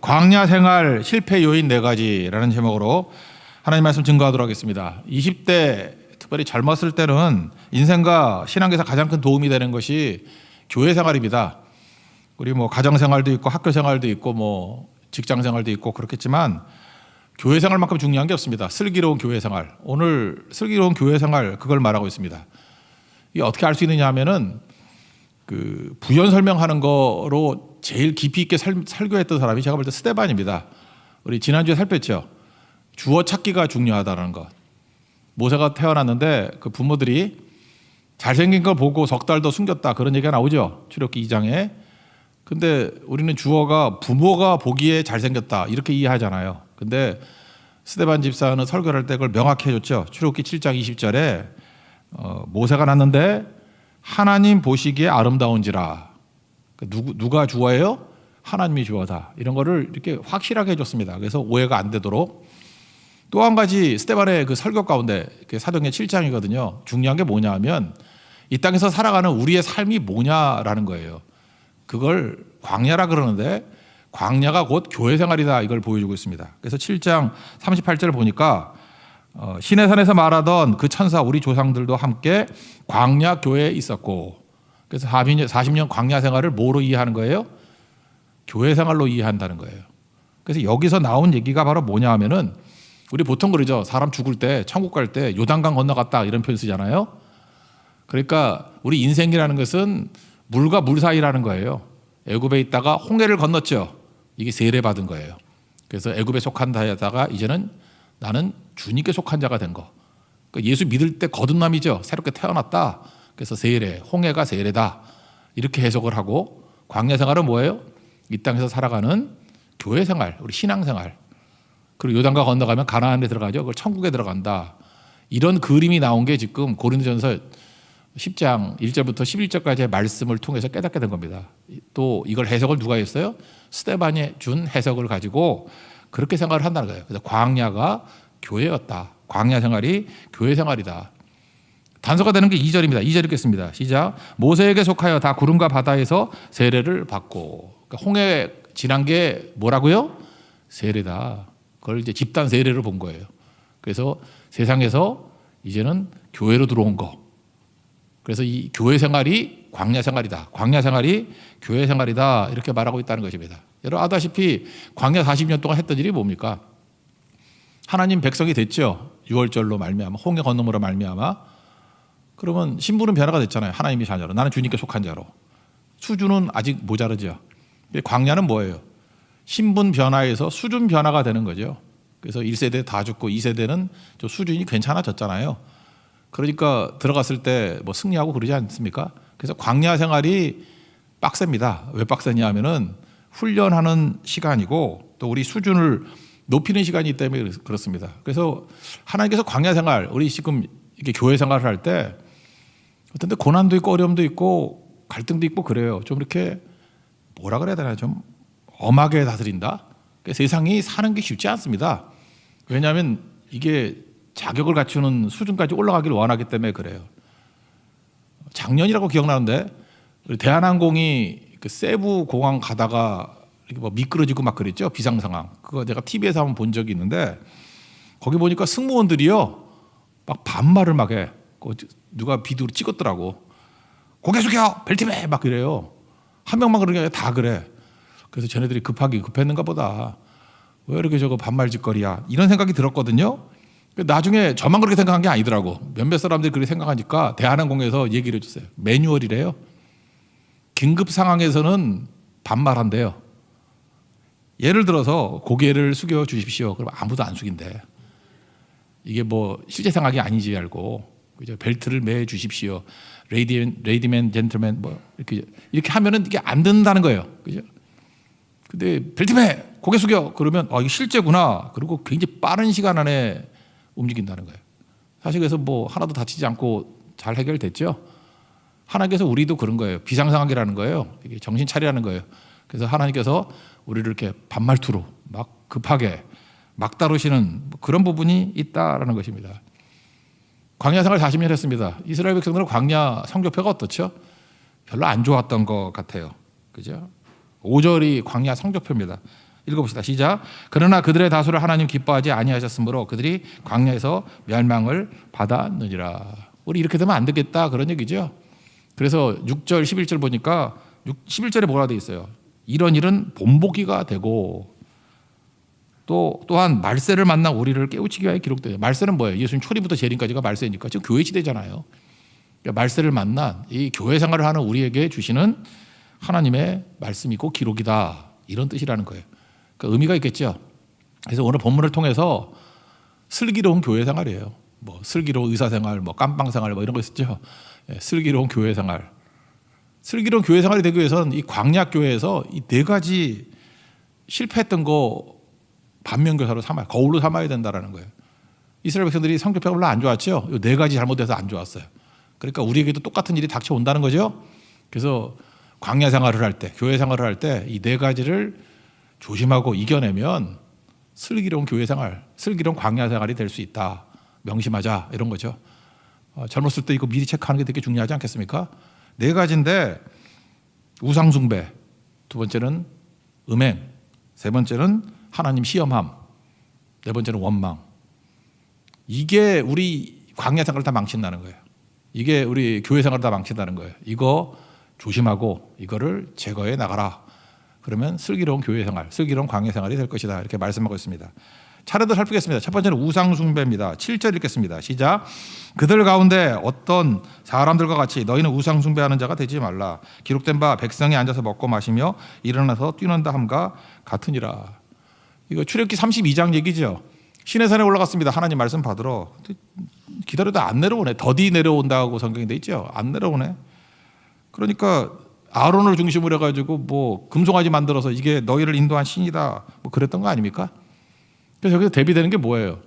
광야 생활 실패 요인 4가지라는 제목으로 하나님 말씀 증거하도록 하겠습니다. 20대 특별히 젊었을 때는 인생과 신앙에서 가장 큰 도움이 되는 것이 교회 생활입니다. 우리 뭐 가정 생활도 있고 학교 생활도 있고 뭐 직장 생활도 있고 그렇겠지만 교회 생활만큼 중요한 게 없습니다. 슬기로운 교회 생활. 오늘 슬기로운 교회 생활 그걸 말하고 있습니다. 이게 어떻게 알 수 있느냐 하면은 그 부연 설명하는 거로 제일 깊이 있게 설교했던 사람이 제가 볼 때 스데반입니다. 우리 지난주에 살폈죠. 주어 찾기가 중요하다는 것. 모세가 태어났는데 그 부모들이 잘생긴 걸 보고 석 달 더 숨겼다 그런 얘기가 나오죠. 출애굽기 2장에. 근데 우리는 주어가 부모가 보기에 잘생겼다 이렇게 이해하잖아요. 근데 스데반 집사는 설교를 할 때 그걸 명확히 해줬죠. 출애굽기 7장 20절에 모세가 낳는데 하나님 보시기에 아름다운지라. 누가 주어예요? 하나님이 주어다. 이런 거를 이렇게 확실하게 해줬습니다. 그래서 오해가 안 되도록. 또 한 가지 스데반의 그 설교 가운데 사도행전 7장이거든요. 중요한 게 뭐냐 하면 이 땅에서 살아가는 우리의 삶이 뭐냐라는 거예요. 그걸 광야라 그러는데 광야가 곧 교회 생활이다 이걸 보여주고 있습니다. 그래서 7장 38절을 보니까 시내산에서 말하던 그 천사 우리 조상들도 함께 광야 교회에 있었고, 그래서 40년 광야 생활을 뭐로 이해하는 거예요? 교회 생활로 이해한다는 거예요. 그래서 여기서 나온 얘기가 바로 뭐냐 하면은 우리 보통 그러죠. 사람 죽을 때 천국 갈 때 요단강 건너갔다 이런 표현 쓰잖아요. 그러니까 우리 인생이라는 것은 물과 물 사이라는 거예요. 애굽에 있다가 홍해를 건넜죠. 이게 세례 받은 거예요. 그래서 애굽에 속한 자에다가 이제는 나는 주님께 속한 자가 된 거. 그러니까 예수 믿을 때 거듭남이죠. 새롭게 태어났다. 그래서 세례, 홍해가 세례다. 이렇게 해석을 하고 광야 생활은 뭐예요? 이 땅에서 살아가는 교회 생활, 우리 신앙 생활. 그리고 요단강 건너가면 가나안에 들어가죠. 그걸 천국에 들어간다. 이런 그림이 나온 게 지금 고린도전서 10장 1절부터 11절까지의 말씀을 통해서 깨닫게 된 겁니다. 또 이걸 해석을 누가 했어요? 스데반이 준 해석을 가지고 그렇게 생각을 한다는 거예요. 그래서 광야가 교회였다. 광야 생활이 교회 생활이다. 단서가 되는 게 2절입니다. 2절 읽겠습니다. 시작. 모세에게 속하여 다 구름과 바다에서 세례를 받고. 그러니까 홍해 지난 게 뭐라고요? 세례다. 그걸 이제 집단 세례를 본 거예요. 그래서 세상에서 이제는 교회로 들어온 거. 그래서 이 교회 생활이 광야 생활이다. 광야 생활이 교회 생활이다. 이렇게 말하고 있다는 것입니다. 여러분 아다시피 광야 40년 동안 했던 일이 뭡니까? 하나님 백성이 됐죠. 6월절로 말미암아 홍해 건너므로 말미암아. 그러면 신분은 변화가 됐잖아요. 하나님의 자녀로. 나는 주님께 속한 자로. 수준은 아직 모자르죠. 광야는 뭐예요? 신분 변화에서 수준 변화가 되는 거죠. 그래서 1세대 다 죽고 2세대는 좀 수준이 괜찮아졌잖아요. 그러니까 들어갔을 때 뭐 승리하고 그러지 않습니까? 그래서 광야 생활이 빡셉니다. 왜 빡세냐 하면은 훈련하는 시간이고 또 우리 수준을 높이는 시간이기 때문에 그렇습니다. 그래서 하나님께서 광야 생활, 우리 지금 이렇게 교회 생활을 할 때 어떤 데 고난도 있고 어려움도 있고 갈등도 있고 그래요. 좀 이렇게 뭐라 그래야 되나 좀 엄하게 다스린다. 그러니까 세상이 사는 게 쉽지 않습니다. 왜냐하면 이게 자격을 갖추는 수준까지 올라가기를 원하기 때문에 그래요. 작년이라고 기억나는데 대한항공이 그 세부 공항 가다가 이렇게 뭐 미끄러지고 막 그랬죠. 비상 상황. 그거 내가 TV에서 한번 본 적이 있는데 거기 보니까 승무원들이요 막 반말을 막 해. 누가 비디오로 찍었더라고. 고개 숙여 벨트매 막 이래요. 한 명만 그런 게 아니라 다 그래. 그래서 쟤네들이 급했는가 보다. 왜 이렇게 저거 반말 짓거리야. 이런 생각이 들었거든요. 나중에 저만 그렇게 생각한 게 아니더라고. 몇몇 사람들이 그렇게 생각하니까 대한항공에서 얘기를 해줬어요. 매뉴얼이래요. 긴급 상황에서는 반말한대요. 예를 들어서 고개를 숙여 주십시오. 그럼 아무도 안 숙인대. 이게 뭐 실제 생각이 아니지 알고 그죠? 벨트를 매 주십시오. 레이디맨 젠틀맨 뭐 이렇게 하면은 이게 안 된다는 거예요. 그죠? 근데 벨트 매 고개 숙여 그러면 이게 실제구나. 그리고 굉장히 빠른 시간 안에 움직인다는 거예요. 사실 그래서 뭐 하나도 다치지 않고 잘 해결됐죠. 하나님께서 우리도 그런 거예요. 비상상황이라는 거예요. 이게 정신 차리라는 거예요. 그래서 하나님께서 우리를 이렇게 반말투로 막 급하게 막 다루시는 그런 부분이 있다라는 것입니다. 광야 생활 40년 했습니다. 이스라엘 백성들은 광야 성교표가 어떻죠? 별로 안 좋았던 것 같아요. 그죠? 5절이 광야 성교표입니다. 읽어봅시다. 시작. 그러나 그들의 다수를 하나님 기뻐하지 아니하셨으므로 그들이 광야에서 멸망을 받았느니라. 우리 이렇게 되면 안 되겠다 그런 얘기죠. 그래서 6절 11절 보니까 11절에 뭐라 되어 있어요. 이런 일은 본보기가 되고 또한 말세를 만나 우리를 깨우치기 위하여 기록돼요. 말세는 뭐예요? 예수님 초리부터 재림까지가 말세니까 지금 교회 시대잖아요. 그러니까 말세를 만난 이 교회 생활을 하는 우리에게 주시는 하나님의 말씀이고 기록이다 이런 뜻이라는 거예요. 그러니까 의미가 있겠죠. 그래서 오늘 본문을 통해서 슬기로운 교회 생활이에요. 뭐 슬기로운 의사 생활, 뭐 깜빵 생활, 뭐 이런 거 있었죠. 슬기로운 교회 생활. 슬기로운 교회 생활이 되기 위해서는 이 광야 교회에서 이 네 가지 실패했던 거 반면교사로 삼아야, 거울로 삼아야 된다라는 거예요. 이스라엘 백성들이 성격이 별로 안 좋았죠. 이 네 가지 잘못돼서 안 좋았어요. 그러니까 우리에게도 똑같은 일이 닥쳐온다는 거죠. 그래서 광야 생활을 할 때, 교회 생활을 할 때 이 네 가지를 조심하고 이겨내면 슬기로운 교회 생활, 슬기로운 광야 생활이 될 수 있다. 명심하자 이런 거죠. 젊었을 때 이거 미리 체크하는 게 되게 중요하지 않겠습니까? 네 가지인데 우상 숭배, 두 번째는 음행, 세 번째는 하나님 시험함, 네 번째는 원망. 이게 우리 광야 생활을 다 망친다는 거예요. 이게 우리 교회 생활을 다 망친다는 거예요. 이거 조심하고 이거를 제거해 나가라. 그러면 슬기로운 교회 생활, 슬기로운 광야 생활이 될 것이다. 이렇게 말씀하고 있습니다. 차례도 살피겠습니다. 첫 번째는 우상 숭배입니다. 7절 읽겠습니다. 시작. 그들 가운데 어떤 사람들과 같이 너희는 우상 숭배하는 자가 되지 말라. 기록된 바 백성이 앉아서 먹고 마시며 일어나서 뛰는다 함과 같으니라. 이거 출애굽기 32장 얘기죠. 시내산에 올라갔습니다. 하나님 말씀 받으러. 기다려도 안 내려오네. 더디 내려온다고 성경에 돼 있죠. 안 내려오네. 그러니까 아론을 중심으로 해가지고 뭐 금송아지 만들어서 이게 너희를 인도한 신이다. 뭐 그랬던 거 아닙니까? 그래서 여기서 대비되는 게 뭐예요?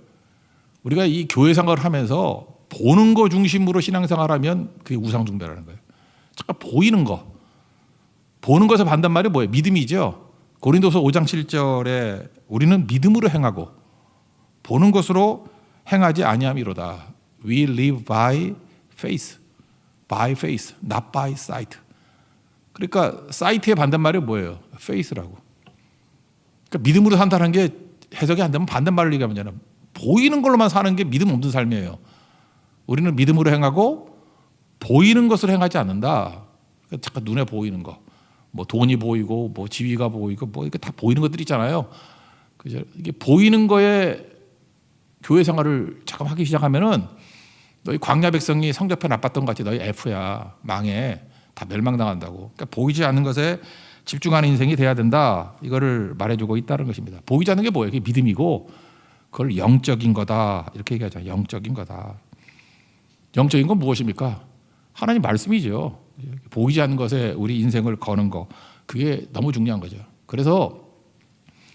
우리가 이 교회 생활을 하면서 보는 거 중심으로 신앙생활하면 그게 우상숭배라는 거예요. 잠깐 보이는 거. 보는 것의 반대말이 뭐예요? 믿음이죠. 고린도서 5장 7절에 우리는 믿음으로 행하고 보는 것으로 행하지 아니함이로다. We live by faith. By faith, not by sight. 그러니까 사이트의 반대말이 뭐예요? faith라고. 그러니까 믿음으로 산다는 게 해석이 안 되면 반대말을 얘기하면 되잖아. 보이는 걸로만 사는 게 믿음 없는 삶이에요. 우리는 믿음으로 행하고 보이는 것을 행하지 않는다. 그러니까 잠깐 눈에 보이는 거, 뭐 돈이 보이고, 뭐 지위가 보이고, 뭐 이게 다 보이는 것들 있잖아요. 그죠? 이게 보이는 거에 교회 생활을 잠깐 하기 시작하면은 너희 광야 백성이 성적표 나빴던 것 같이 너희 F야, 망해, 다 멸망당한다고. 그러니까 보이지 않는 것에 집중하는 인생이 돼야 된다. 이거를 말해주고 있다는 것입니다. 보이지 않는 게 뭐예요? 그게 믿음이고 그걸 영적인 거다. 이렇게 얘기하죠. 영적인 거다. 영적인 건 무엇입니까? 하나님 말씀이죠. 보이지 않는 것에 우리 인생을 거는 거. 그게 너무 중요한 거죠. 그래서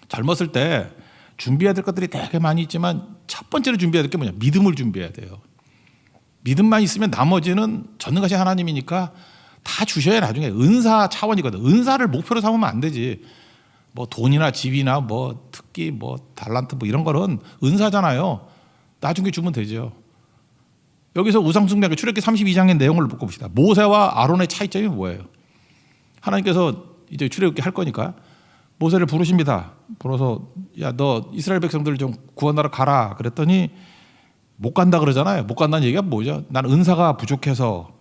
젊었을 때 준비해야 될 것들이 되게 많이 있지만 첫 번째로 준비해야 될 게 뭐냐? 믿음을 준비해야 돼요. 믿음만 있으면 나머지는 전능하신 하나님이니까 다 주셔야 나중에 은사 차원이거든. 은사를 목표로 삼으면 안 되지. 뭐 돈이나 집이나 뭐 특기 뭐 달란트 뭐 이런 거는 은사잖아요. 나중에 주면 되죠. 여기서 우상숭배 출애굽기 32장의 내용을 보고 봅시다. 모세와 아론의 차이점이 뭐예요? 하나님께서 이제 출애굽기 할 거니까 모세를 부르십니다. 불러서 야 너 이스라엘 백성들을 좀 구원하러 가라. 그랬더니 못 간다 그러잖아요. 못 간다는 얘기가 뭐죠? 난 은사가 부족해서.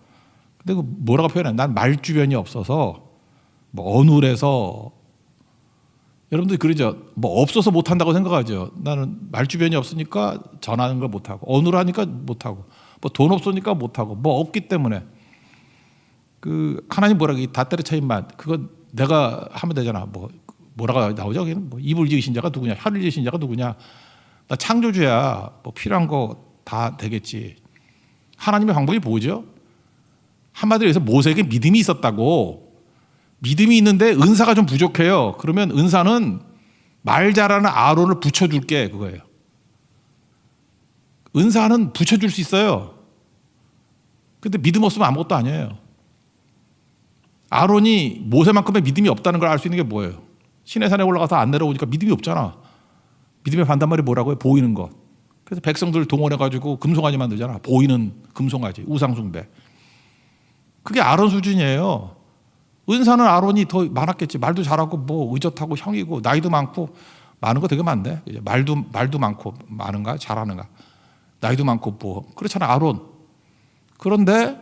근데 그 뭐라고 표현해? 난 말주변이 없어서, 뭐 어눌해서. 여러분들 그러죠? 뭐 없어서 못 한다고 생각하죠. 나는 말주변이 없으니까 전하는 걸 못 하고, 어눌하니까 못 하고, 뭐 돈 없으니까 못 하고, 뭐 없기 때문에. 그 하나님 뭐라고 다 때려쳐 임마. 그거 내가 하면 되잖아. 뭐 뭐라고 나오죠? 뭐 입을 지으신 자가 누구냐? 혀를 지으신 자가 누구냐? 나 창조주야. 뭐 필요한 거 다 되겠지. 하나님의 방법이 뭐죠? 한마디로 해서 모세에게 믿음이 있었다고. 믿음이 있는데 은사가 좀 부족해요. 그러면 은사는 말 잘하는 아론을 붙여줄게 그거예요. 은사는 붙여줄 수 있어요. 근데 믿음 없으면 아무것도 아니에요. 아론이 모세만큼의 믿음이 없다는 걸 알 수 있는 게 뭐예요? 시내산에 올라가서 안 내려오니까 믿음이 없잖아. 믿음의 반대말이 뭐라고요? 보이는 것. 그래서 백성들 동원해가지고 금송아지 만들잖아. 보이는 금송아지, 우상숭배. 그게 아론 수준이에요. 은사는 아론이 더 많았겠지. 말도 잘하고 뭐 의젓하고 형이고 나이도 많고 많은 거 되게 많네. 말도 많고 많은가 잘하는가. 나이도 많고 뭐 그렇잖아 아론. 그런데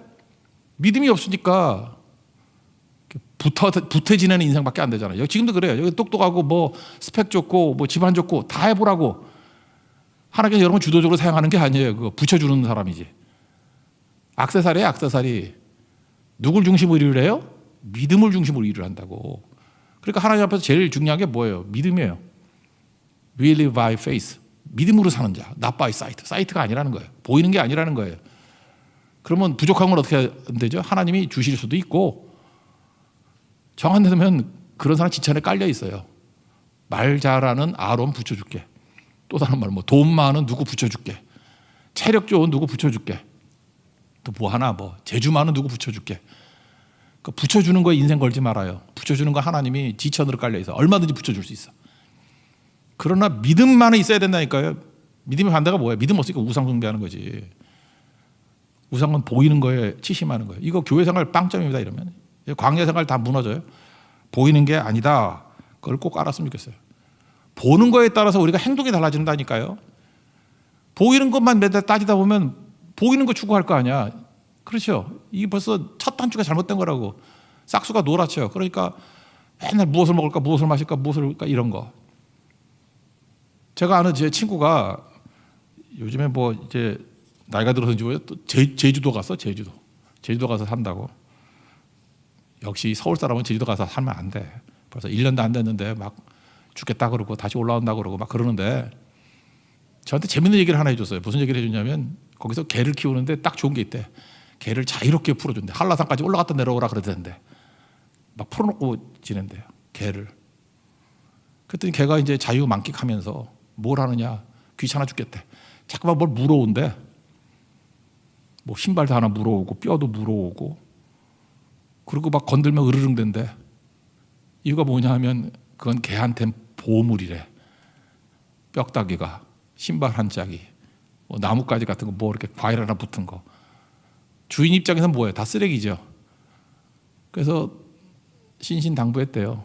믿음이 없으니까 붙어 지내는 인생밖에 안 되잖아요. 지금도 그래요. 여기 똑똑하고 뭐 스펙 좋고 뭐 집안 좋고 다 해보라고 하나님께서 여러분 주도적으로 사용하는 게 아니에요. 그거 붙여주는 사람이지. 액세서리야 액세서리. 누굴 중심으로 일을 해요? 믿음을 중심으로 일을 한다고. 그러니까 하나님 앞에서 제일 중요한 게 뭐예요? 믿음이에요. We live by faith. 믿음으로 사는 자. Not by sight. 사이트가 아니라는 거예요. 보이는 게 아니라는 거예요. 그러면 부족한 건 어떻게 하면 되죠? 하나님이 주실 수도 있고 정 안 되면 그런 사람 지천에 깔려 있어요. 말 잘하는 아론 붙여줄게. 또 다른 말 뭐 돈 많은 누구 붙여줄게. 체력 좋은 누구 붙여줄게. 또 뭐 하나 뭐 재주 많은 누구 붙여줄게. 그 붙여주는 거에 인생 걸지 말아요. 붙여주는 거 하나님이 지천으로 깔려 있어. 얼마든지 붙여줄 수 있어. 그러나 믿음만은 있어야 된다니까요. 믿음의 반대가 뭐예요? 믿음 없으니까 우상 숭배하는 거지. 우상은 보이는 거에 치심하는 거예요. 이거 교회 생활 빵점입니다. 이러면 광야 생활 다 무너져요. 보이는 게 아니다. 그걸 꼭 알았으면 좋겠어요. 보는 거에 따라서 우리가 행동이 달라진다니까요. 보이는 것만 매달 따지다 보면 보이는 거 추구할 거 아니야. 그렇죠. 이게 벌써 첫 단추가 잘못된 거라고. 싹수가 노랗죠. 그러니까 맨날 무엇을 먹을까, 무엇을 마실까, 무엇을 먹을까 이런 거. 제가 아는 제 친구가 요즘에 뭐 이제 나이가 들어서인지 뭐예요? 또 제주도 갔어. 제주도 가서 산다고. 역시 서울 사람은 제주도 가서 살면 안 돼. 벌써 1년도 안 됐는데 막 죽겠다 그러고 다시 올라온다 그러고 막 그러는데 저한테 재밌는 얘기를 하나 해줬어요. 무슨 얘기를 해줬냐면 거기서 개를 키우는데 딱 좋은 게 있대. 개를 자유롭게 풀어준대. 한라산까지 올라갔다 내려오라 그러던데 막 풀어놓고 지낸대요. 개를. 그랬더니 개가 이제 자유 만끽하면서 뭘 하느냐. 귀찮아 죽겠대. 자꾸만 뭘 물어온대. 뭐 신발도 하나 물어오고 뼈도 물어오고 그리고 막 건들면 으르릉댄대. 이유가 뭐냐 하면 그건 개한텐 보물이래. 뼈다귀가 신발 한 짝이 뭐 나뭇가지 같은 거 뭐 이렇게 과일 하나 붙은 거. 주인 입장에서는 뭐예요? 다 쓰레기죠. 그래서 신신당부했대요.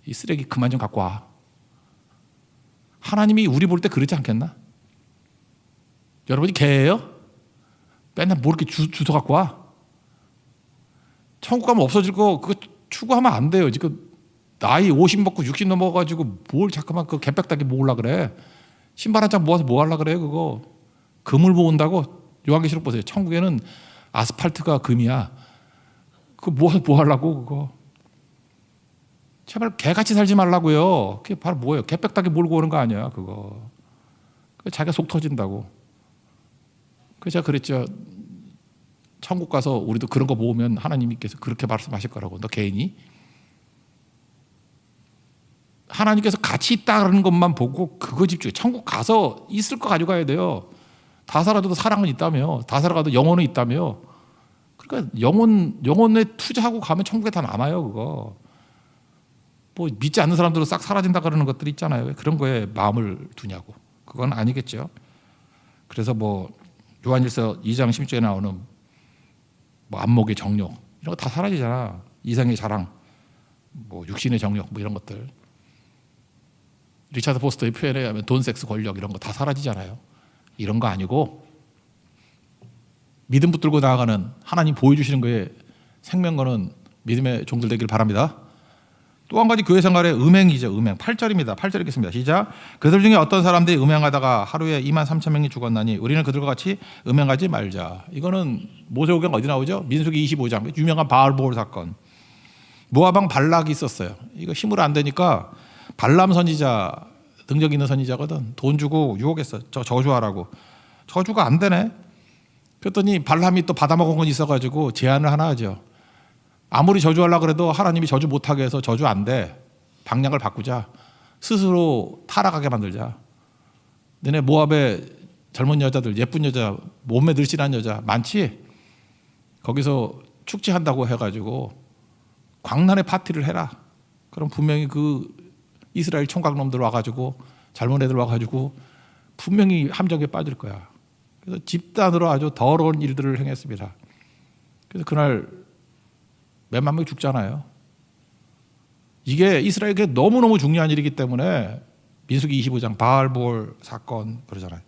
이 쓰레기 그만 좀 갖고 와. 하나님이 우리 볼 때 그러지 않겠나? 여러분이 개예요? 맨날 뭐 이렇게 주워 갖고 와? 천국 가면 없어질 거 그거 추구하면 안 돼요. 지금 나이 50 먹고 60 넘어가지고 뭘 자꾸만 그 개백닭이 모으려 그래. 신발 한 짝 모아서 뭐 하려 그래 그거. 금을 모은다고? 요한계시록 보세요. 천국에는 아스팔트가 금이야. 그거 뭐 하려고 그거. 제발 개같이 살지 말라고요. 그게 바로 뭐예요? 개백닭이 몰고 오는 거 아니야 그거. 자기가 속 터진다고. 그래서 제가 그랬죠. 천국 가서 우리도 그런 거 모으면 하나님께서 그렇게 말씀하실 거라고. 너 개인이? 하나님께서 같이 있다는 것만 보고 그거 집중해. 천국 가서 있을 거 가져가야 돼요. 다 살아도 사랑은 있다며. 다 살아가도 영혼은 있다며. 그러니까 영혼에 투자하고 가면 천국에 다 남아요 그거. 뭐 믿지 않는 사람들은 싹 사라진다 그러는 것들이 있잖아요. 왜 그런 거에 마음을 두냐고. 그건 아니겠죠. 그래서 뭐 요한일서 2장 16절에 나오는 뭐 안목의 정욕 이런 거 다 사라지잖아. 이성의 자랑, 뭐 육신의 정욕 뭐 이런 것들. 리차드 포스터의 표현에 의하면 돈, 섹스, 권력 이런 거 다 사라지잖아요. 이런 거 아니고 믿음 붙들고 나아가는 하나님 보여주시는 거에 생명거는 믿음의 종들 되길 바랍니다. 또 한 가지 교회 생활의 음행이죠. 음행. 8절입니다. 8절 읽겠습니다. 시작. 그들 중에 어떤 사람들이 음행하다가 하루에 2만 3천 명이 죽었나니 우리는 그들과 같이 음행하지 말자. 이거는 모세오경 어디 나오죠? 민수기 25장 유명한 바알보올 사건. 모압 왕 발락이 있었어요. 이거 힘으로 안 되니까 발람 선지자, 능력 있는 선지자거든. 돈 주고 유혹했어. 저주하라고. 저주가 안 되네. 그랬더니 발람이 또 받아먹은 건 있어가지고 제안을 하나 하죠. 아무리 저주하려고 그래도 하나님이 저주 못하게 해서 저주 안 돼. 방향을 바꾸자. 스스로 타락하게 만들자. 너네 모압의 젊은 여자들, 예쁜 여자, 몸매 늘씬한 여자 많지? 거기서 축제한다고 해가지고 광란의 파티를 해라. 그럼 분명히 그 이스라엘 총각놈들 와가지고 젊은 애들 와가지고 분명히 함정에 빠질 거야. 그래서 집단으로 아주 더러운 일들을 행했습니다. 그래서 그날 몇만 명이 죽잖아요. 이게 이스라엘에게 너무너무 중요한 일이기 때문에 민수기 25장 바알볼 사건 그러잖아요.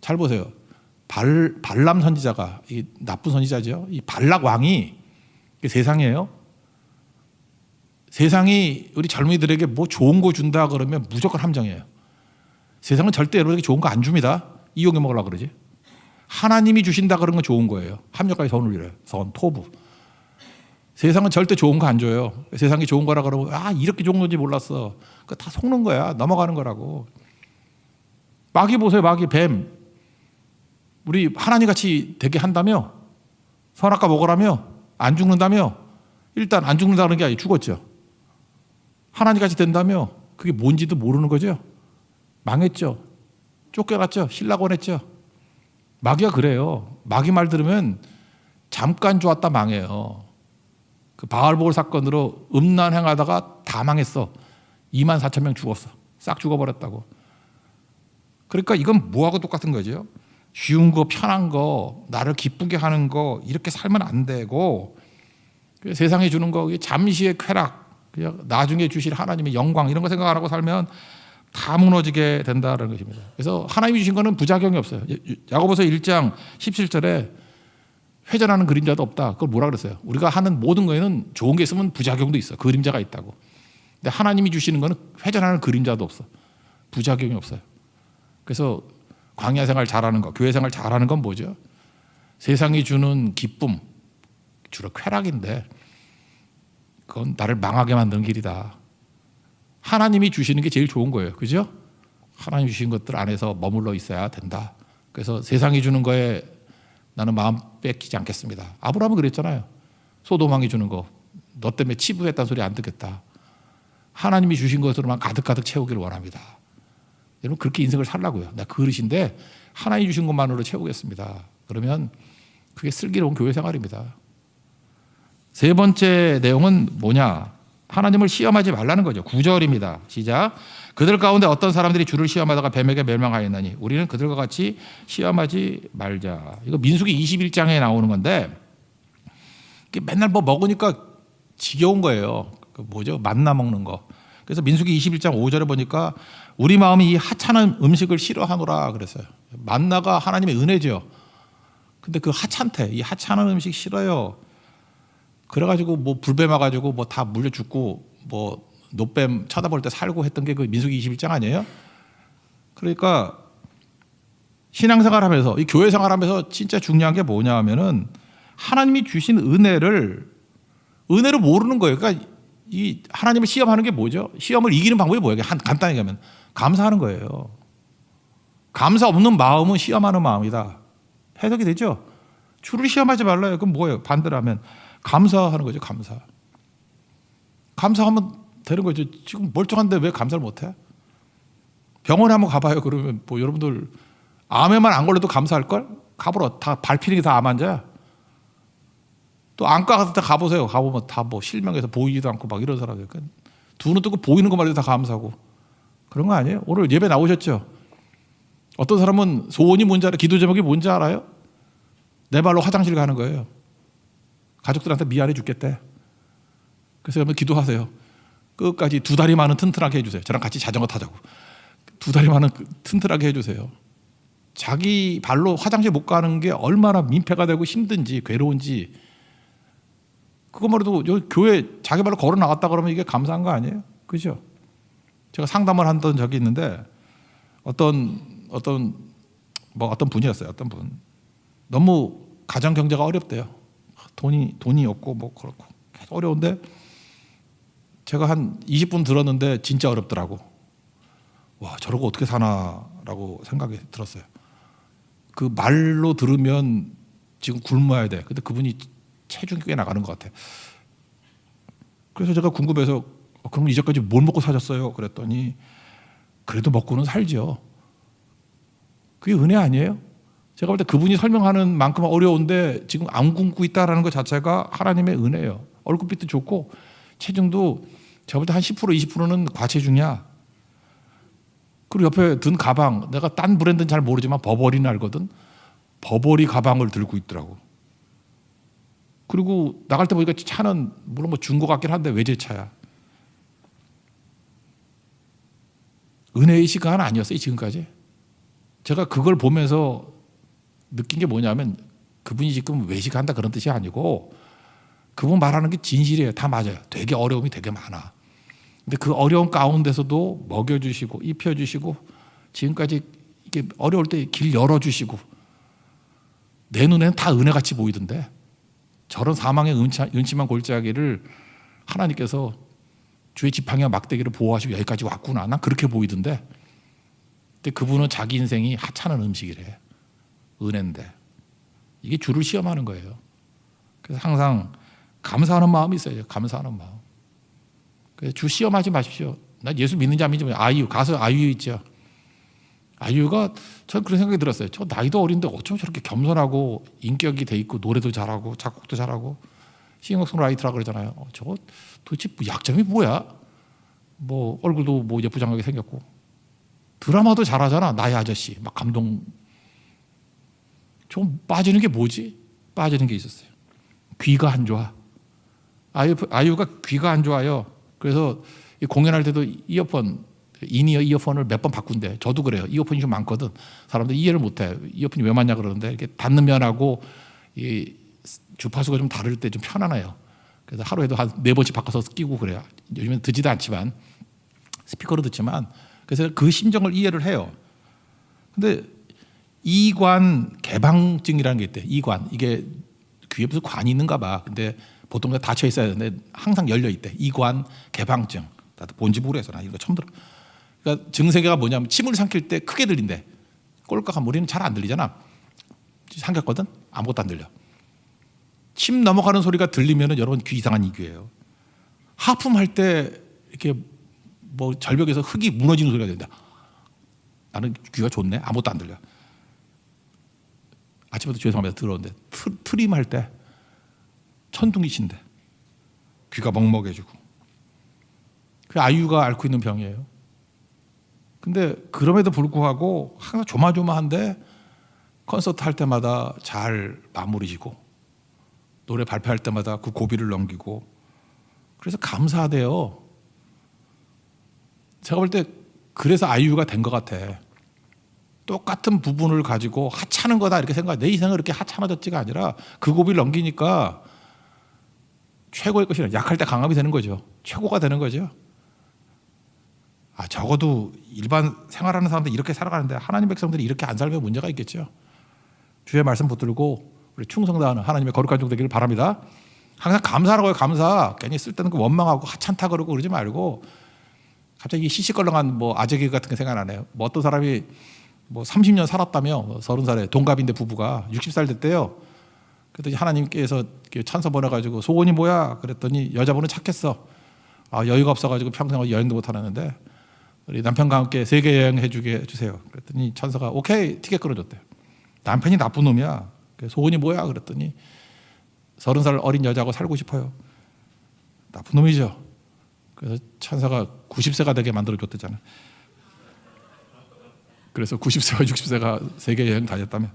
잘 보세요. 발람 선지자가 이 나쁜 선지자죠. 이 발락 왕이 세상이에요. 세상이 우리 젊은이들에게 뭐 좋은 거 준다 그러면 무조건 함정이에요. 세상은 절대 여러분에게 좋은 거 안 줍니다. 이용해 먹으려고 그러지. 하나님이 주신다 그런 건 좋은 거예요. 합력까지 선을 이뤄요. 선, 토부. 세상은 절대 좋은 거 안 줘요. 세상이 좋은 거라 그러면 이렇게 좋은 건지 몰랐어. 그거 다 속는 거야. 넘어가는 거라고. 마귀 보세요. 마귀 뱀. 우리 하나님 같이 되게 한다며? 선악과 먹으라며? 안 죽는다며? 일단 안 죽는다는 게 아니라 죽었죠. 하나님 같이 된다며? 그게 뭔지도 모르는 거죠. 망했죠. 쫓겨났죠. 신라곤했죠. 마귀가 그래요. 마귀 말 들으면 잠깐 좋았다 망해요. 그 바알볼 사건으로 음란 행하다가 다 망했어. 24,000명 죽었어. 싹 죽어버렸다고. 그러니까 이건 뭐하고 똑같은 거죠. 쉬운 거, 편한 거, 나를 기쁘게 하는 거 이렇게 살면 안 되고 세상에 주는 거 잠시의 쾌락, 그냥 나중에 주실 하나님의 영광 이런 거 생각 안 하고 살면 다 무너지게 된다는 것입니다. 그래서 하나님이 주신 거는 부작용이 없어요. 야고보서 1장 17절에 회전하는 그림자도 없다. 그걸 뭐라 그랬어요? 우리가 하는 모든 거에는 좋은 게 있으면 부작용도 있어. 그림자가 있다고. 근데 하나님이 주시는 거는 회전하는 그림자도 없어. 부작용이 없어요. 그래서 광야 생활 잘하는 거, 교회 생활 잘하는 건 뭐죠? 세상이 주는 기쁨, 주로 쾌락인데 그건 나를 망하게 만드는 길이다. 하나님이 주시는 게 제일 좋은 거예요. 그죠? 하나님 주신 것들 안에서 머물러 있어야 된다. 그래서 세상이 주는 거에 나는 마음 뺏기지 않겠습니다. 아브라함은 그랬잖아요. 소돔 왕이 주는 거, 너 때문에 치부했다는 소리 안 듣겠다. 하나님이 주신 것으로만 가득가득 채우기를 원합니다. 여러분 그렇게 인생을 살라고요. 나 그릇인데 하나님 주신 것만으로 채우겠습니다. 그러면 그게 슬기로운 교회 생활입니다. 세 번째 내용은 뭐냐? 하나님을 시험하지 말라는 거죠. 9절입니다. 시작. 그들 가운데 어떤 사람들이 주를 시험하다가 뱀에게 멸망하였나니 우리는 그들과 같이 시험하지 말자. 이거 민수기 21장에 나오는 건데 맨날 뭐 먹으니까 지겨운 거예요. 그 뭐죠? 만나 먹는 거. 그래서 민수기 21장 5절에 보니까 우리 마음이 이 하찮은 음식을 싫어하노라 그랬어요. 만나가 하나님의 은혜죠. 근데 그 하찮대. 이 하찮은 음식 싫어요. 그래가지고 뭐 불뱀 와가지고 뭐 다 물려 죽고 뭐 노뱀 쳐다볼 때 살고 했던 게 그 민수기 21장 아니에요? 그러니까 신앙생활하면서 이 교회 생활하면서 진짜 중요한 게 뭐냐 하면은 하나님이 주신 은혜를 모르는 거예요. 그러니까 이 하나님을 시험하는 게 뭐죠? 시험을 이기는 방법이 뭐예요? 간단히 하면 감사하는 거예요. 감사 없는 마음은 시험하는 마음이다. 해석이 되죠? 주를 시험하지 말라요. 그럼 뭐예요? 반대로 하면 감사하는 거죠. 감사하면 되는 거죠. 지금 멀쩡한데 왜 감사를 못해? 병원에 한번 가봐요. 그러면 뭐 여러분들 암에만 안 걸려도 감사할걸? 가보러 다 발피는 게 다 암 환자야. 또 안과 같은 데 가보세요. 가보면 다 뭐 실명해서 보이지도 않고 막 이런 사람들. 두 눈 뜨고 보이는 것만 해도 다 감사하고 그런 거 아니에요? 오늘 예배 나오셨죠? 어떤 사람은 소원이 뭔지 알아요? 기도 제목이 뭔지 알아요? 내 발로 화장실 가는 거예요. 가족들한테 미안해 죽겠대. 그래서 여러분 기도하세요. 끝까지 두 다리만은 튼튼하게 해주세요. 저랑 같이 자전거 타자고. 두 다리만은 튼튼하게 해주세요. 자기 발로 화장실 못 가는 게 얼마나 민폐가 되고 힘든지 괴로운지 그것만 해도 교회 자기 발로 걸어 나갔다 그러면 이게 감사한 거 아니에요? 그죠? 제가 상담을 한던 적이 있는데 어떤 분이었어요. 어떤 분. 너무 가정 경제가 어렵대요. 돈이 없고 뭐 그렇고 계속 어려운데 제가 한 20분 들었는데 진짜 어렵더라고. 와 저러고 어떻게 사나라고 생각이 들었어요. 그 말로 들으면 지금 굶어야 돼. 근데 그분이 체중이 꽤 나가는 것 같아. 그래서 제가 궁금해서 그럼 이제까지 뭘 먹고 사셨어요? 그랬더니 그래도 먹고는 살죠. 그게 은혜 아니에요? 제가 볼 때 그분이 설명하는 만큼 어려운데 지금 안 굶고 있다는 것 자체가 하나님의 은혜예요. 얼굴빛도 좋고 체중도 제가 볼 때 한 10% 20%는 과체중이야. 그리고 옆에 든 가방 내가 딴 브랜드는 잘 모르지만 버버리는 알거든. 버버리 가방을 들고 있더라고. 그리고 나갈 때 보니까 차는 물론 뭐 중고 같긴 한데 외제차야. 은혜의 시간 아니었어요, 지금까지. 제가 그걸 보면서 느낀 게 뭐냐면 그분이 지금 외식한다 그런 뜻이 아니고 그분 말하는 게 진실이에요. 다 맞아요. 되게 어려움이 되게 많아. 근데 그 어려운 가운데서도 먹여주시고 입혀주시고 지금까지 이게 어려울 때 길 열어주시고 내 눈에는 다 은혜같이 보이던데 저런 사망의 은침한 골짜기를 하나님께서 주의 지팡이와 막대기를 보호하시고 여기까지 왔구나. 난 그렇게 보이던데 근데 그분은 자기 인생이 하찮은 음식이래. 은혜인데 이게 주를 시험하는 거예요. 그래서 항상 감사하는 마음이 있어요. 감사하는 마음. 그래서 주 시험하지 마십시오. 나 예수 믿는지 안 믿는지 아이유 가수 아이유 있죠. 아이유가 전 그런 생각이 들었어요. 저 나이도 어린데 어쩜 저렇게 겸손하고 인격이 돼 있고 노래도 잘하고 작곡도 잘하고 싱어송라이터라 그러잖아요. 저거 도대체 약점이 뭐야? 뭐 얼굴도 뭐 예쁘장하게 생겼고 드라마도 잘하잖아. 나의 아저씨 막 감동. 좀 빠지는 게 뭐지? 빠지는 게 있었어요. 귀가 안 좋아. 아이유가 귀가 안 좋아요. 그래서 공연할 때도 이어폰 인이어 이어폰을 몇 번 바꾼대. 저도 그래요. 이어폰이 좀 많거든. 사람들 이해를 못해. 이어폰이 왜 많냐 그러는데 이렇게 닿는 면하고 이 주파수가 좀 다를 때 좀 편안해요. 그래서 하루에도 한 4번씩 바꿔서 끼고 그래요. 요즘엔 듣지도 않지만 스피커로 듣지만 그래서 그 심정을 이해를 해요. 근데 이관 개방증이라는 게 있대. 이관 이게 귀에 무슨 관이 있는가 봐. 근데 보통 닫혀 있어야 되는데 항상 열려 있대. 이관 개방증. 나도 뭔지 모르겠어. 나 이거 처음 들어. 그러니까 증세계가 뭐냐면 침을 삼킬 때 크게 들린대. 꼴깍한 우리는 잘 안 들리잖아. 삼켰거든. 아무것도 안 들려. 침 넘어가는 소리가 들리면은 여러분 귀 이상한 이귀예요. 하품할 때 이렇게 뭐 절벽에서 흙이 무너지는 소리가 된다. 나는 귀가 좋네. 아무것도 안 들려. 아침부터 죄송합니다. 들어오는데 트림할 때 천둥이 친대. 귀가 먹먹해지고. 그 아이유가 앓고 있는 병이에요. 근데 그럼에도 불구하고 항상 조마조마한데 콘서트 할 때마다 잘 마무리 지고 노래 발표할 때마다 그 고비를 넘기고 그래서 감사하대요. 제가 볼 때 그래서 아이유가 된 것 같아. 똑같은 부분을 가지고 하찮은 거다 이렇게 생각해. 내 인생은 그렇게 하찮아졌지가 아니라 그 고비를 넘기니까 최고의 것이라 약할 때 강함이 되는 거죠. 최고가 되는 거죠. 적어도 일반 생활하는 사람들이 이렇게 살아가는데 하나님 백성들이 이렇게 안 살면 문제가 있겠죠. 주의 말씀 붙들고 우리 충성다하는 하나님의 거룩한 종 되기를 바랍니다. 항상 감사하라고요. 감사. 괜히 쓸데없는 거 원망하고 하찮다 그러고 그러지 말고 갑자기 시시껄렁한 뭐 아재개 같은 게 생각나네요. 뭐 어떤 사람이 뭐 30년 살았다며 30살에 동갑인데 부부가 60살 됐대요. 그랬더니 하나님께서 찬서 보내가지고 소원이 뭐야? 그랬더니 여자분은 착했어. 여유가 없어가지고 평생 여행도 못 하는데 우리 남편과 함께 세계 여행 해주게 해주세요. 그랬더니 천사가 오케이 티켓 끊어줬대요. 남편이 나쁜 놈이야. 소원이 뭐야? 그랬더니 30살 어린 여자하고 살고 싶어요. 나쁜 놈이죠. 그래서 천사가 90세가 되게 만들어줬대잖아. 그래서 90세와 60세가 세계 여행 다녔다면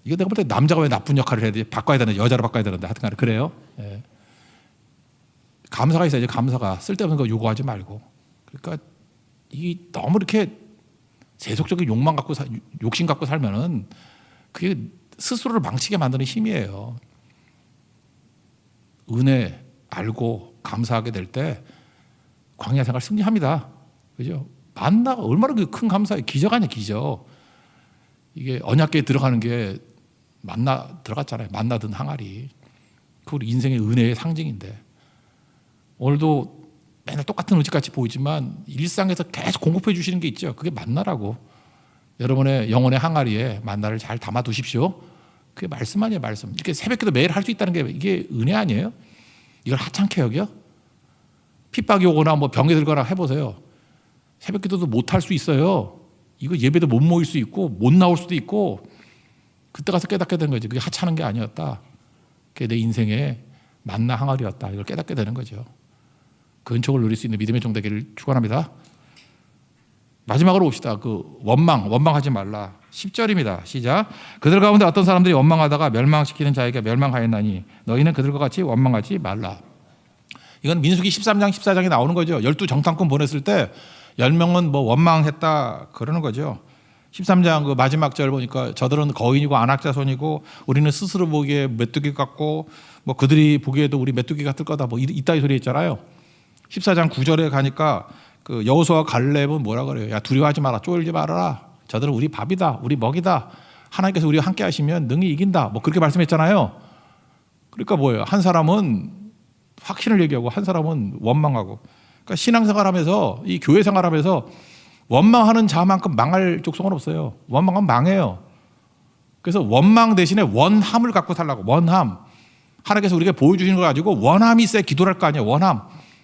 이거 내가 볼 때 남자가 왜 나쁜 역할을 해야 돼? 바꿔야 되는데 여자로 바꿔야 되는데 하여튼 그래요. 예. 감사가 있어야지. 감사가 쓸데없는 거 요구하지 말고. 그러니까 이 너무 이렇게 세속적인 욕망 갖고 욕심 갖고 살면은 그게 스스로를 망치게 만드는 힘이에요. 은혜 알고 감사하게 될 때 광야 생활 승리합니다. 그죠? 만나가 얼마나 큰 감사예요. 기적 아니야 기적. 이게 언약궤에 들어가는 게 만나 들어갔잖아요. 만나든 항아리. 그 우리 인생의 은혜의 상징인데 오늘도 맨날 똑같은 음식같이 보이지만 일상에서 계속 공급해 주시는 게 있죠. 그게 만나라고. 여러분의 영혼의 항아리에 만나를 잘 담아 두십시오. 그게 말씀 아니에요. 말씀. 이렇게 새벽기도 매일 할 수 있다는 게 이게 은혜 아니에요? 이걸 하찮게 여겨? 핍박이 오거나 뭐 병이 들거나 해보세요. 새벽기도도 못 할 수 있어요. 이거 예배도 못 모일 수 있고 못 나올 수도 있고 그때 가서 깨닫게 되는 거지. 그게 하찮은 게 아니었다. 그게 내 인생의 만나 항아리였다. 이걸 깨닫게 되는 거죠. 그 은총을 누릴 수 있는 믿음의 종 되기를 축원합니다. 마지막으로 봅시다. 그 원망하지 말라. 10절입니다. 시작. 그들 가운데 어떤 사람들이 원망하다가 멸망시키는 자에게 멸망하였나니 너희는 그들과 같이 원망하지 말라. 이건 민수기 13장 14장에 나오는 거죠. 12 정탐꾼 보냈을 때 10명은 뭐 원망했다 그러는 거죠. 13장 그 마지막 절 보니까 저들은 거인이고 안악자손이고 우리는 스스로 보기에 메뚜기 같고 뭐 그들이 보기에도 우리 메뚜기 같을 거다 뭐 이따위 소리 했잖아요. 14장 9절에 가니까 그 여호수아와 갈렙은 뭐라 그래요? 야 두려워하지 마라, 쫄지 말아라. 저들은 우리 밥이다, 우리 먹이다. 하나님께서 우리와 함께 하시면 능히 이긴다. 뭐 그렇게 말씀했잖아요. 그러니까 뭐예요? 한 사람은 확신을 얘기하고 한 사람은 원망하고. 그러니까 신앙생활하면서 이 교회 생활하면서 원망하는 자만큼 망할 족속은 없어요. 원망하면 망해요. 그래서 원망 대신에 원함을 갖고 살라고. 원함. 하나님께서 우리가 보여주시는 걸 가지고 원함이 있어야 기도를 할 거 아니에요. 원함.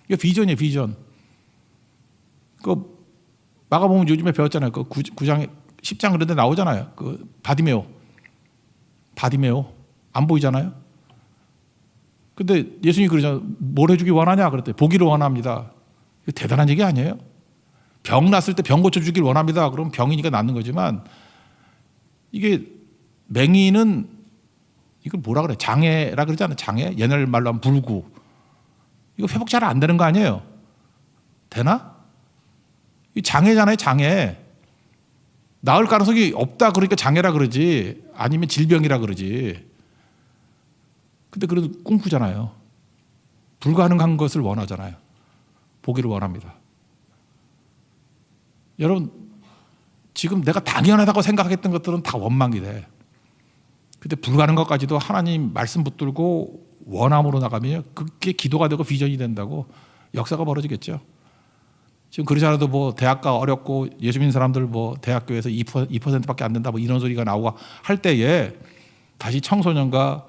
이거 비전이에요. 비전. 그 마가복음 요즘에 배웠잖아요. 그 9장 10장 그런 데 나오잖아요. 그 바디메오 안 보이잖아요. 근데 예수님이 그러잖아요. 뭘 해주기 원하냐 그랬더니 보기를 원합니다. 이거 대단한 얘기 아니에요? 병 났을 때 병 고쳐주길 원합니다. 그럼 병이니까 낫는 거지만 이게 맹인은 이걸 뭐라 그래? 장애라 그러지 않아요? 장애? 옛날 말로 하면 불구. 이거 회복 잘 안 되는 거 아니에요? 되나? 이 장애잖아요. 장애. 나을 가능성이 없다 그러니까 장애라 그러지 아니면 질병이라 그러지. 근데 그래도 꿈꾸잖아요. 불가능한 것을 원하잖아요. 보기를 원합니다. 여러분 지금 내가 당연하다고 생각했던 것들은 다 원망이 돼. 근데 불가능한 것까지도 하나님 말씀 붙들고 원함으로 나가면 그게 기도가 되고 비전이 된다고 역사가 벌어지겠죠. 지금 그러지 않아도 뭐 대학가 어렵고 예수 믿는 사람들 뭐 대학교에서 2%밖에 안 된다 뭐 이런 소리가 나오고 할 때에 다시 청소년과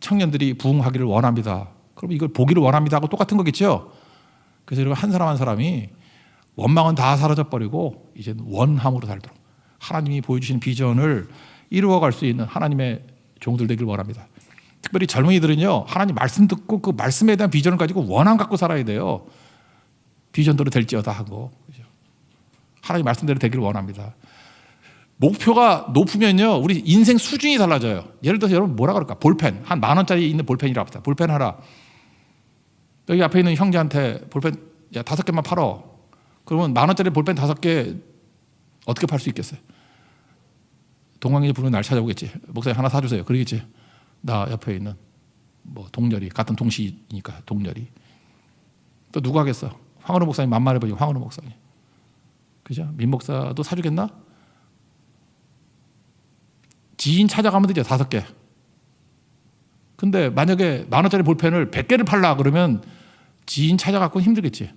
청년들이 부흥하기를 원합니다. 그럼 이걸 보기를 원합니다 하고 똑같은 거겠죠. 그래서 여러분 한 사람 한 사람이 원망은 다 사라져버리고 이제 원함으로 살도록 하나님이 보여주신 비전을 이루어갈 수 있는 하나님의 종들 되길 원합니다. 특별히 젊은이들은요 하나님 말씀 듣고 그 말씀에 대한 비전을 가지고 원함 갖고 살아야 돼요. 비전대로 될지어다 하고 하나님 말씀대로 되기를 원합니다. 목표가 높으면요 우리 인생 수준이 달라져요. 예를 들어서 여러분 뭐라 그럴까? 볼펜 한 10,000원짜리 있는 볼펜이라고 합시다. 볼펜 하나. 여기 앞에 있는 형제한테 볼펜 야 5개만 팔어. 그러면 10,000원짜리 볼펜 5개 어떻게 팔 수 있겠어요? 동광이제 부르면 날 찾아오겠지. 목사님 하나 사주세요. 그러겠지. 나 옆에 있는 뭐 동렬이 같은 동시니까 동렬이. 또 누구 하겠어? 황은호 목사님 만만해 보이고 황은호 목사님. 그죠? 민 목사도 사주겠나? 지인 찾아가면 되죠. 5개. 근데 만약에 10,000원짜리 볼펜을 100개를 팔라 그러면 지인 찾아갖고는 힘들겠지.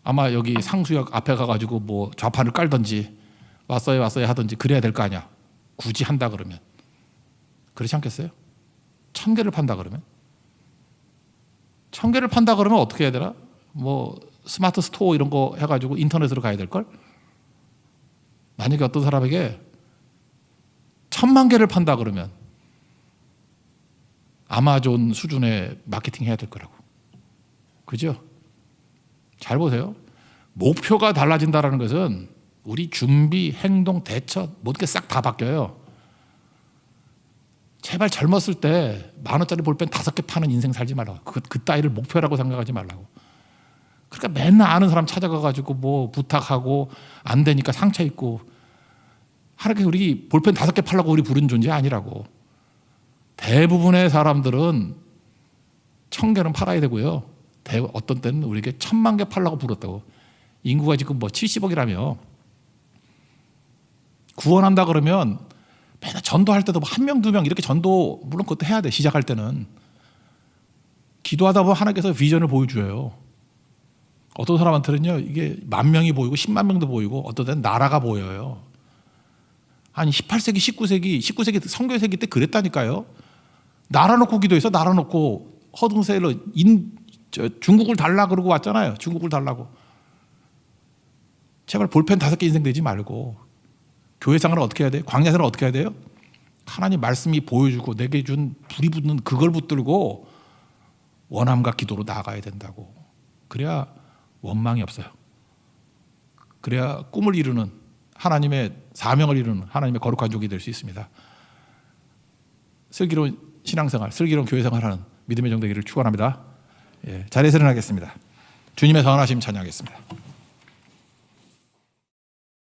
아마 여기 상수역 앞에 가가지고 뭐 좌판을 깔든지 왔어요 하든지 그래야 될 거 아니야. 굳이 한다 그러면. 그렇지 않겠어요? 1,000개를 판다 그러면? 1,000개를 판다 그러면 어떻게 해야 되나? 뭐 스마트 스토어 이런 거 해가지고 인터넷으로 가야 될걸? 만약에 어떤 사람에게 1,000,000개를 판다 그러면 아마존 수준의 마케팅 해야 될 거라고. 그죠? 잘 보세요. 목표가 달라진다는 것은 우리 준비, 행동, 대처 모든 게 싹 다 바뀌어요. 제발 젊었을 때 10,000원짜리 볼펜 5개 파는 인생 살지 말라고. 그 따위를 목표라고 생각하지 말라고. 그러니까 맨날 아는 사람 찾아가가지고 뭐 부탁하고 안 되니까 상처 있고. 하나님께 우리 볼펜 5개 팔라고 우리 부른 존재 아니라고. 대부분의 사람들은 1,000개는 팔아야 되고요. 어떤 때는 우리에게 10,000,000개 팔라고 불렀다고. 인구가 지금 뭐 70억이라며. 구원한다 그러면 맨날 전도할 때도 뭐 1명, 2명 이렇게 전도 물론 그것도 해야 돼. 시작할 때는. 기도하다 보면 하나님께서 비전을 보여줘요. 어떤 사람한테는요 이게 10,000명이 보이고 100,000명도 보이고 어떤 때는 나라가 보여요. 아니 18세기, 19세기 선교세기 때 그랬다니까요. 나라 놓고 기도해서 나라 놓고 허둥세일러 중국을 달라 그러고 왔잖아요. 중국을 달라고. 제발 볼펜 5개 인생 되지 말고 교회 생활을 어떻게 해야 돼요? 광야 생활을 어떻게 해야 돼요? 하나님 말씀이 보여주고 내게 준 불이 붙는 그걸 붙들고 원함과 기도로 나아가야 된다고. 그래야 원망이 없어요. 그래야 꿈을 이루는 하나님의 사명을 이루는 하나님의 거룩한 종이 될 수 있습니다. 슬기로운 신앙생활, 슬기로운 교회생활하는 믿음의 종 되기를 축원합니다. 자리에서 일어나겠습니다. 주님의 선하심 찬양하겠습니다.